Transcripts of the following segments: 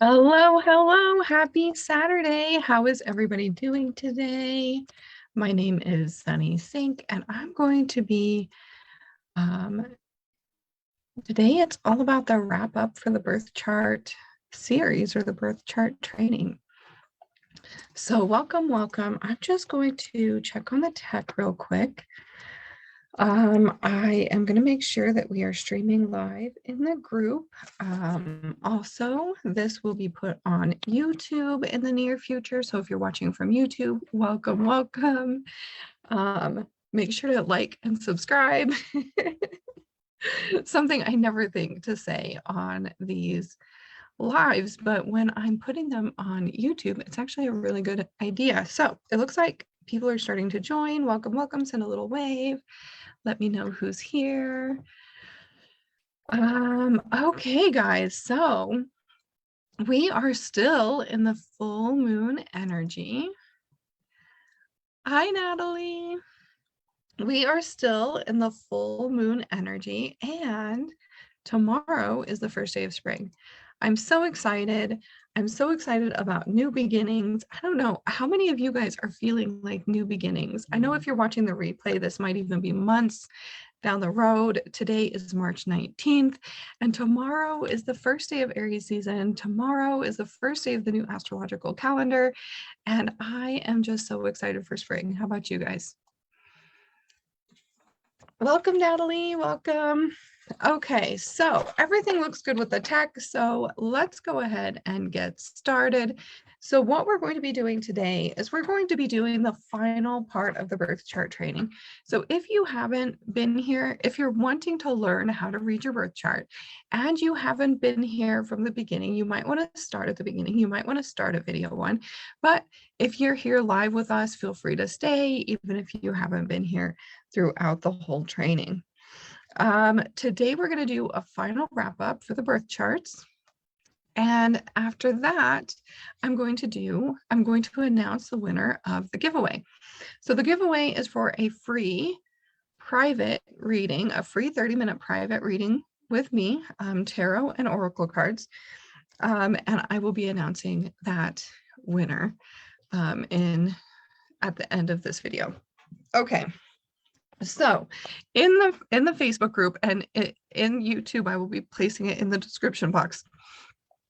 Hello, hello, happy Saturday. How is everybody doing today? My name is Sunny Sink, and I'm going to be, today it's all about the wrap up for the birth chart series or the birth chart training. So welcome, welcome. I'm just going to check on the tech real quick. I am going to make sure that we are streaming live in the group. Also, this will be put on YouTube in the near future. So if you're watching from YouTube, welcome, welcome. Make sure to like and subscribe. Something I never think to say on these lives, but when I'm putting them on YouTube, it's actually a really good idea. So it looks like people are starting to join. Welcome, welcome. Send a little wave. Let me know who's here. Okay, guys, so we are still in the full moon energy. Hi, Natalie. We are still in the full moon energy, and tomorrow is the first day of spring. I'm so excited. I'm so excited about new beginnings. I don't know how many of you guys are feeling like new beginnings. I know if you're watching the replay, this might even be months down the road. Today is March 19th, and tomorrow is the first day of Aries season. Tomorrow is the first day of the new astrological calendar, and I am just so excited for spring. How about you guys? Welcome, Natalie. Welcome. Okay, so everything looks good with the tech, so let's go ahead and get started. So what we're going to be doing today is we're going to be doing the final part of the birth chart training. So if you haven't been here, if you're wanting to learn how to read your birth chart and you haven't been here from the beginning, you might want to start at the beginning. You might want to start at video 1, but if you're here live with us, feel free to stay, even if you haven't been here throughout the whole training. Today we're going to do a final wrap up for the birth charts. And after that, I'm going to announce the winner of the giveaway. So the giveaway is for a free private reading, a free 30-minute private reading with me, tarot and oracle cards. And I will be announcing that winner at the end of this video. Okay. So in the Facebook group and in YouTube, I will be placing it in the description box.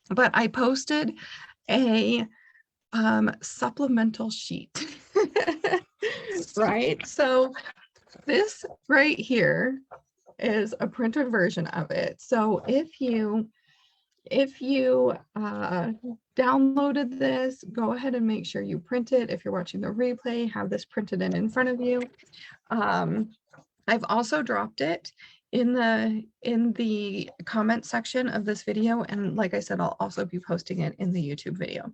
But I posted a supplemental sheet, right? So this right here is a printed version of it. So if you downloaded this, go ahead and make sure you print it. If you're watching the replay, have this printed in front of you. I've also dropped it in the comment section of this video, and like I said, I'll also be posting it in the YouTube video.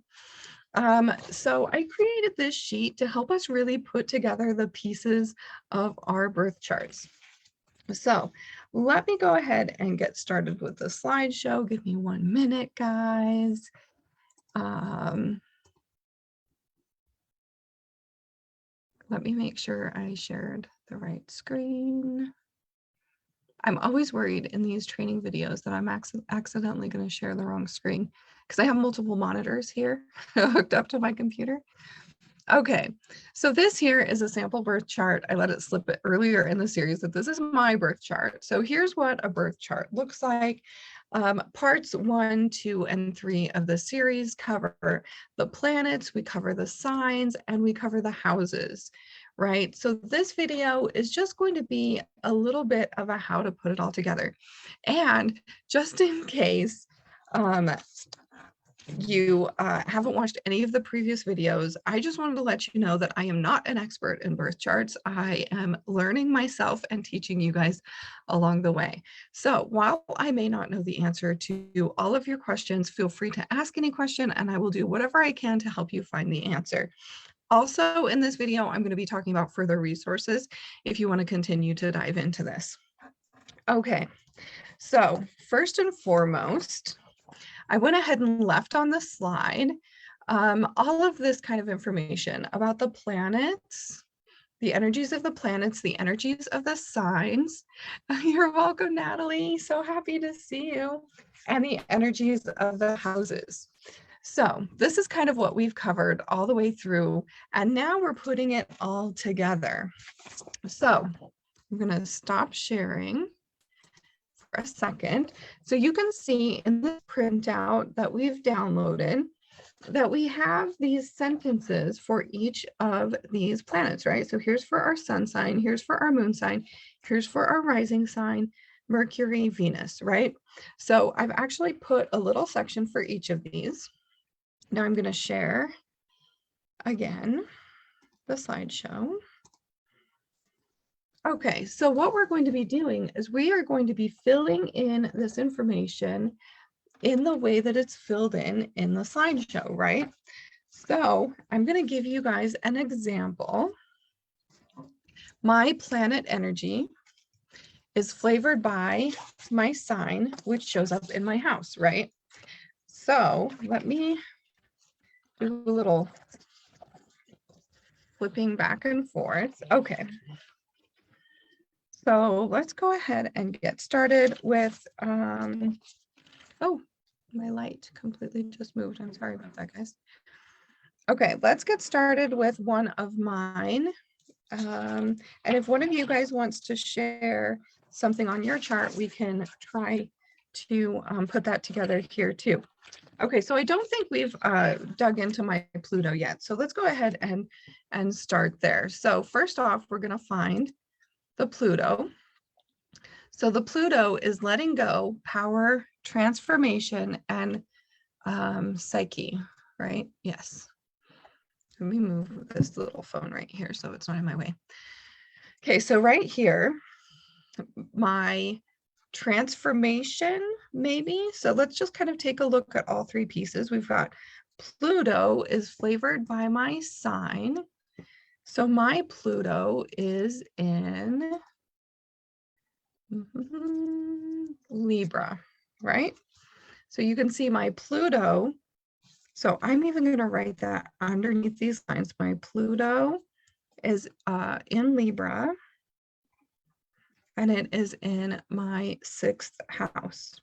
So I created this sheet to help us really put together the pieces of our birth charts. So let me go ahead and get started with the slideshow. Give me 1 minute, guys. Let me make sure I shared the right screen. I'm always worried in these training videos that I'm accidentally going to share the wrong screen because I have multiple monitors here hooked up to my computer. Okay, so this here is a sample birth chart. I let it slip it earlier in the series that this is my birth chart. So here's what a birth chart looks like. Parts 1, 2, and 3 of the series cover the planets, we cover the signs, and we cover the houses, right? So this video is just going to be a little bit of a how to put it all together. And just in case you haven't watched any of the previous videos, I just wanted to let you know that I am not an expert in birth charts. I am learning myself and teaching you guys along the way. So while I may not know the answer to all of your questions, feel free to ask any question and I will do whatever I can to help you find the answer. Also in this video, I'm going to be talking about further resources if you want to continue to dive into this. Okay, so first and foremost, I went ahead and left on the slide all of this kind of information about the planets the energies of the planets, the energies of the signs. You're welcome, Natalie. So happy to see you. And the energies of the houses. So this is kind of what we've covered all the way through. And now we're putting it all together. So I'm going to stop sharing for a second. So you can see in this printout that we've downloaded that we have these sentences for each of these planets, right? So here's for our sun sign, here's for our moon sign, here's for our rising sign, Mercury, Venus, right? So I've actually put a little section for each of these. Now I'm going to share again the slideshow. Okay, so what we're going to be doing is we are going to be filling in this information in the way that it's filled in the slideshow, right? So I'm going to give you guys an example. My planet energy is flavored by my sign, which shows up in my house, right? So let me do a little flipping back and forth. Okay. So let's go ahead and get started with, oh, my light completely just moved. I'm sorry about that, guys. Okay, let's get started with one of mine. And if one of you guys wants to share something on your chart, we can try to put that together here too. Okay, so I don't think we've dug into my Pluto yet. So let's go ahead and start there. So first off, we're going to find the Pluto. So the Pluto is letting go, power, transformation, and psyche, right? Yes. Let me move this little phone right here so it's not in my way. Okay, so right here, my transformation, maybe. So let's just kind of take a look at all three pieces. We've got Pluto is flavored by my sign. So my Pluto is in Libra, right? So you can see my Pluto. So I'm even going to write that underneath these lines. My Pluto is in Libra, and it is in my 6th house.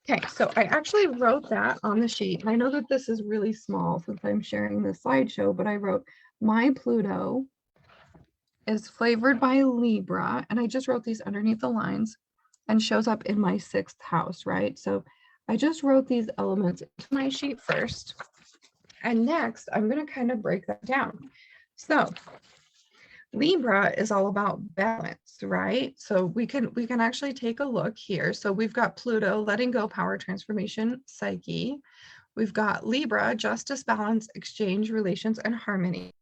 Okay, so I actually wrote that on the sheet. I know that this is really small since I'm sharing the slideshow, but I wrote my Pluto is flavored by Libra, and I just wrote these underneath the lines and shows up in my 6th house, right? So I just wrote these elements into my sheet first, and next I'm going to kind of break that down. So Libra is all about balance, right? So we can actually take a look here. So we've got Pluto, letting go, power, transformation, psyche. We've got Libra, justice, balance, exchange, relations, and harmony.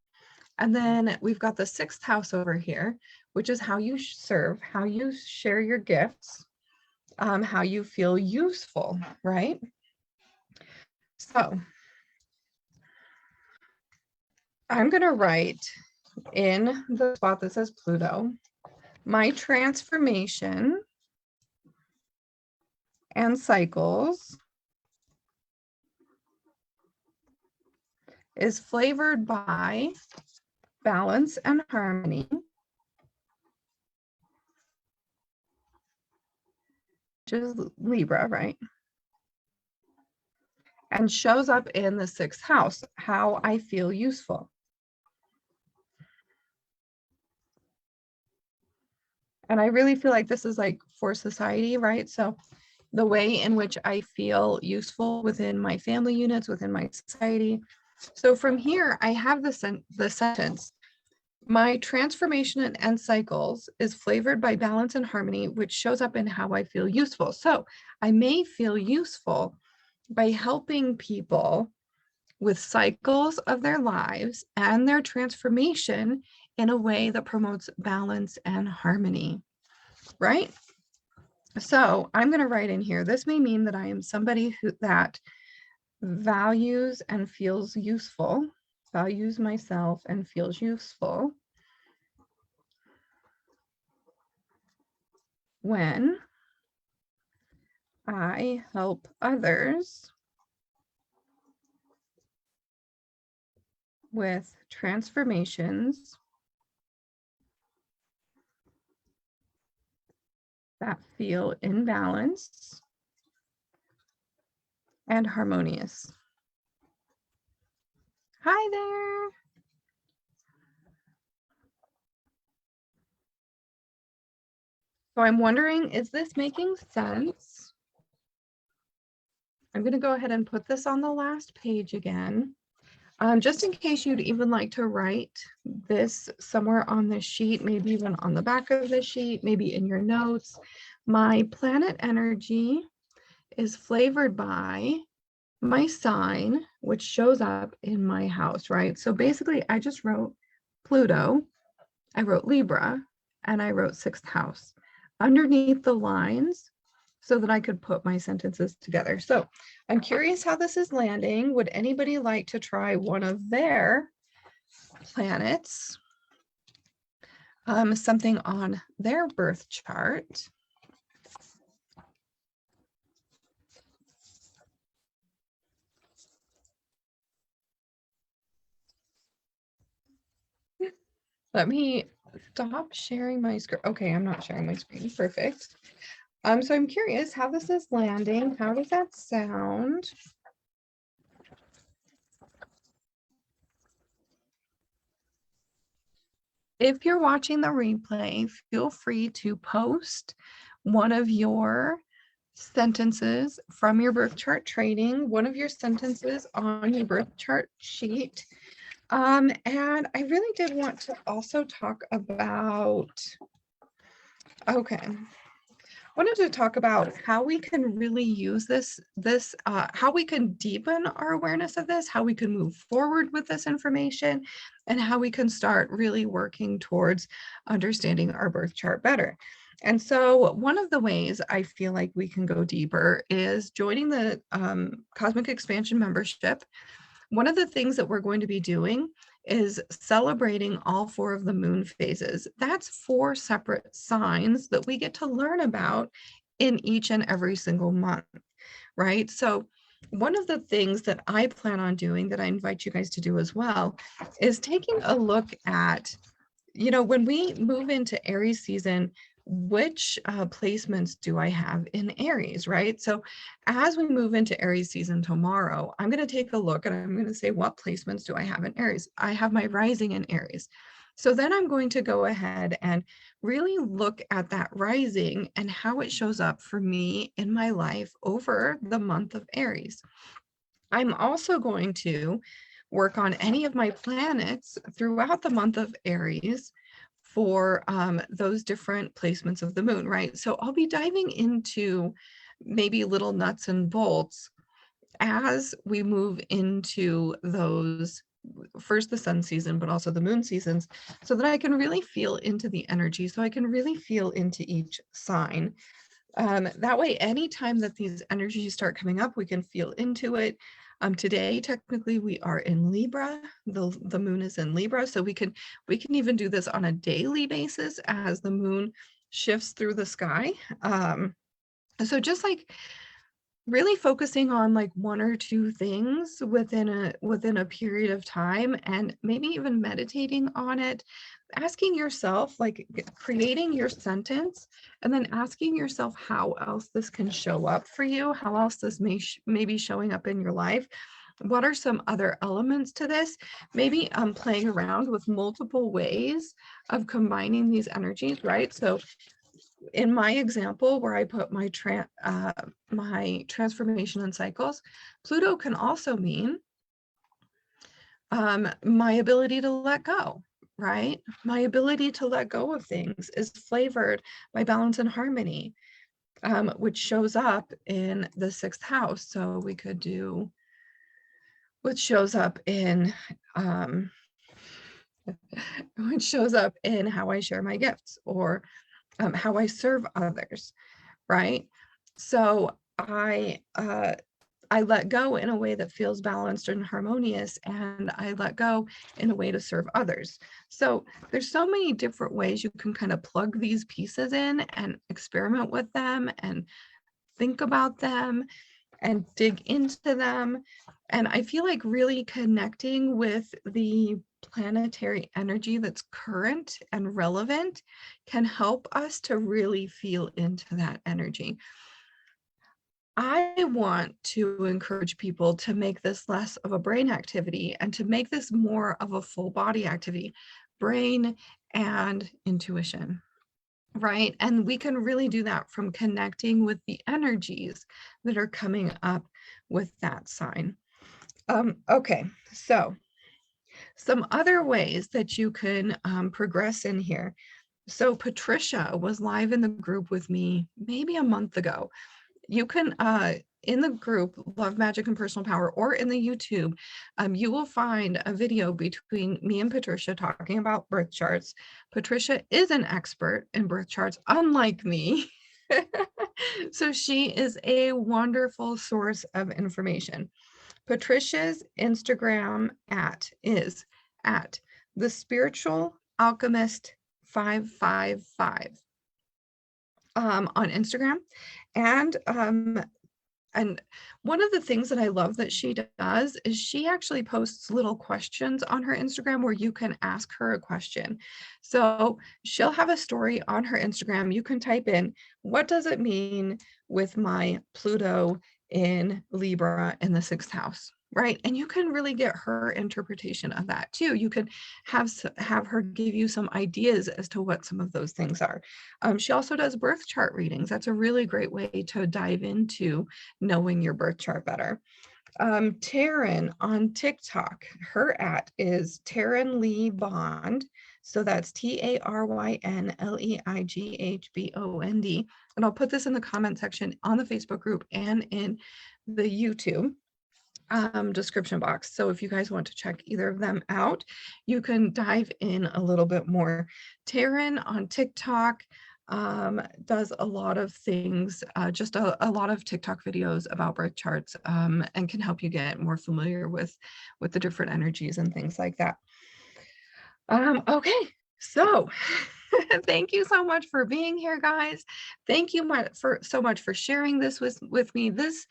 And then we've got the 6th house over here, which is how you serve, how you share your gifts, how you feel useful, right? So I'm going to write in the spot that says Pluto, my transformation and cycles is flavored by balance and harmony, which is Libra, right? And shows up in the 6th house, how I feel useful. And I really feel like this is like for society, right? So the way in which I feel useful within my family units, within my society. So from here, I have the sentence, my transformation and end cycles is flavored by balance and harmony, which shows up in how I feel useful. So I may feel useful by helping people with cycles of their lives and their transformation in a way that promotes balance and harmony, right? So I'm going to write in here, this may mean that I am somebody that values and feels useful, values myself and feels useful when I help others with transformations that feel in balance and harmonious. Hi there. So I'm wondering, is this making sense? I'm going to go ahead and put this on the last page again. Just in case you'd even like to write this somewhere on the sheet, maybe even on the back of the sheet, maybe in your notes. My planet energy is flavored by my sign, which shows up in my house, right? So basically, I just wrote Pluto, I wrote Libra, and I wrote sixth house underneath the lines so that I could put my sentences together. So I'm curious how this is landing. Would anybody like to try one of their planets, something on their birth chart? Let me stop sharing my screen. Okay, I'm not sharing my screen. Perfect. So I'm curious how this is landing. How does that sound? If you're watching the replay, feel free to post one of your sentences from your birth chart training, one of your sentences on your birth chart sheet. And I really did want to also talk about, okay, wanted to talk about how we can really use this, how we can deepen our awareness of this, how we can move forward with this information, and how we can start really working towards understanding our birth chart better. And so one of the ways I feel like we can go deeper is joining the Cosmic Expansion membership. One of the things that we're going to be doing is celebrating all 4 of the moon phases. That's 4 separate signs that we get to learn about in each and every single month, right? So one of the things that I plan on doing that I invite you guys to do as well is taking a look at, when we move into Aries season, which placements do I have in Aries, right? So as we move into Aries season tomorrow, I'm going to take a look and I'm going to say, what placements do I have in Aries? I have my rising in Aries. So then I'm going to go ahead and really look at that rising and how it shows up for me in my life over the month of Aries. I'm also going to work on any of my planets throughout the month of Aries for those different placements of the moon, right? So I'll be diving into maybe little nuts and bolts as we move into those, first the sun season, but also the moon seasons, so that I can really feel into the energy, so I can really feel into each sign. That way, anytime that these energies start coming up, we can feel into it. Today, technically, we are in Libra. The moon is in Libra, so we can even do this on a daily basis as the moon shifts through the sky. So just like really focusing on like 1 or 2 things within a period of time, and maybe even meditating on it, asking yourself, like creating your sentence and then asking yourself how else this can show up for you, how else this may be showing up in your life. What are some other elements to this? Maybe playing around with multiple ways of combining these energies, right? So in my example where I put my transformation and cycles, Pluto can also mean my ability to let go, right? My ability to let go of things is flavored by balance and harmony, which shows up in the 6th house. So we could do, which shows up in how I share my gifts, or how I serve others, right? So I let go in a way that feels balanced and harmonious, and I let go in a way to serve others. So there's so many different ways you can kind of plug these pieces in and experiment with them and think about them and dig into them. And I feel like really connecting with the planetary energy that's current and relevant can help us to really feel into that energy. I want to encourage people to make this less of a brain activity and to make this more of a full body activity, brain and intuition, right? And we can really do that from connecting with the energies that are coming up with that sign. Okay, so some other ways that you can progress in here. So Patricia was live in the group with me maybe a month ago. You can, in the group, Love, Magic, and Personal Power, or in the YouTube, you will find a video between me and Patricia talking about birth charts. Patricia is an expert in birth charts, unlike me. So she is a wonderful source of information. Patricia's Instagram is at the Spiritual Alchemist 555 on Instagram. And one of the things that I love that she does is she actually posts little questions on her Instagram where you can ask her a question. So she'll have a story on her Instagram. You can type in, what does it mean with my Pluto in Libra in the 6th house? Right. And you can really get her interpretation of that too. You could have her give you some ideas as to what some of those things are. She also does birth chart readings. That's a really great way to dive into knowing your birth chart better. Taryn on TikTok, her is Taryn Lee Bond. So that's TarynLeighbond. And I'll put this in the comment section on the Facebook group and in the YouTube description box. So if you guys want to check either of them out, you can dive in a little bit more. Taryn on TikTok does a lot of things, just a lot of TikTok videos about birth charts, and can help you get more familiar with the different energies and things like that. Okay, so thank you so much for being here, guys. Thank you so much for sharing this with me. This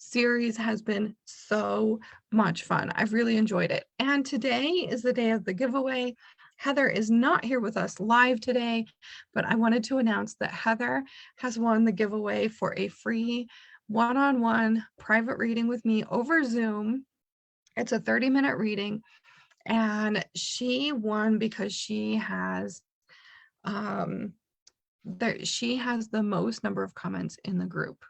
series has been so much fun. I've really enjoyed it. And today is the day of the giveaway. Heather is not here with us live today, but I wanted to announce that Heather has won the giveaway for a free one-on-one private reading with me over Zoom. It's a 30-minute reading, and she won because she has the most number of comments in the group.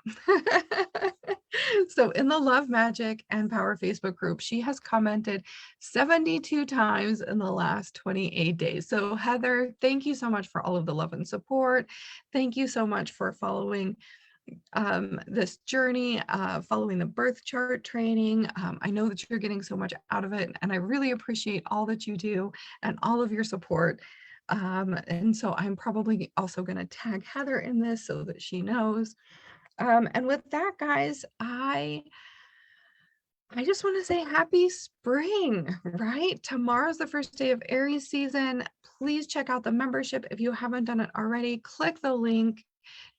So in the Love, Magic, and Power Facebook group, she has commented 72 times in the last 28 days. So Heather, thank you so much for all of the love and support. Thank you so much for following this journey, following the birth chart training. I know that you're getting so much out of it, and I really appreciate all that you do and all of your support. And so I'm probably also going to tag Heather in this so that she knows. And with that, guys, I just want to say happy spring, right? Tomorrow's the first day of Aries season. Please check out the membership if you haven't done it already. Click the link.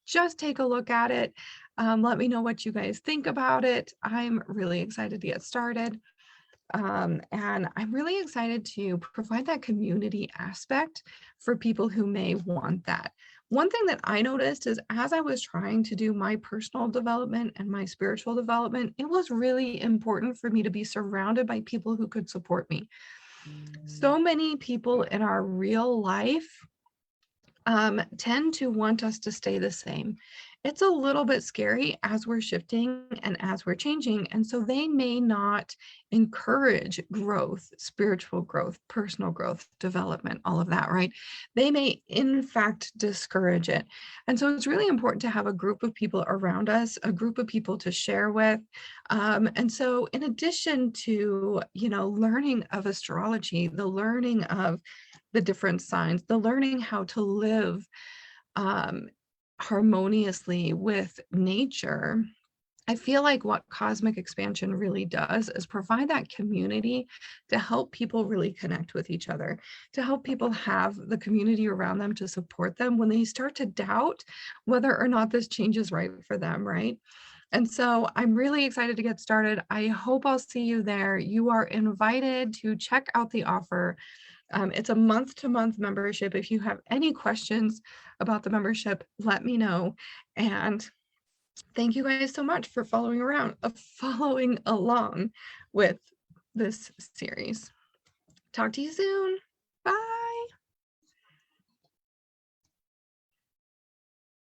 Just take a look at it. Let me know what you guys think about it. I'm really excited to get started. And I'm really excited to provide that community aspect for people who may want that. One thing that I noticed is as I was trying to do my personal development and my spiritual development, it was really important for me to be surrounded by people who could support me. So many people in our real life tend to want us to stay the same. It's a little bit scary as we're shifting and as we're changing. And so they may not encourage growth, spiritual growth, personal growth, development, all of that, right? They may, in fact, discourage it. And so it's really important to have a group of people around us, a group of people to share with. And so in addition to, learning of astrology, the learning of the different signs, the learning how to live harmoniously with nature, I feel like what cosmic expansion really does is provide that community to help people really connect with each other, to help people have the community around them to support them when they start to doubt whether or not this change is right for them, right? And so I'm really excited to get started. I hope I'll see you there. You are invited to check out the offer. It's a month-to-month membership. If you have any questions about the membership, let me know. And thank you guys so much for following along with this series. Talk to you soon. Bye.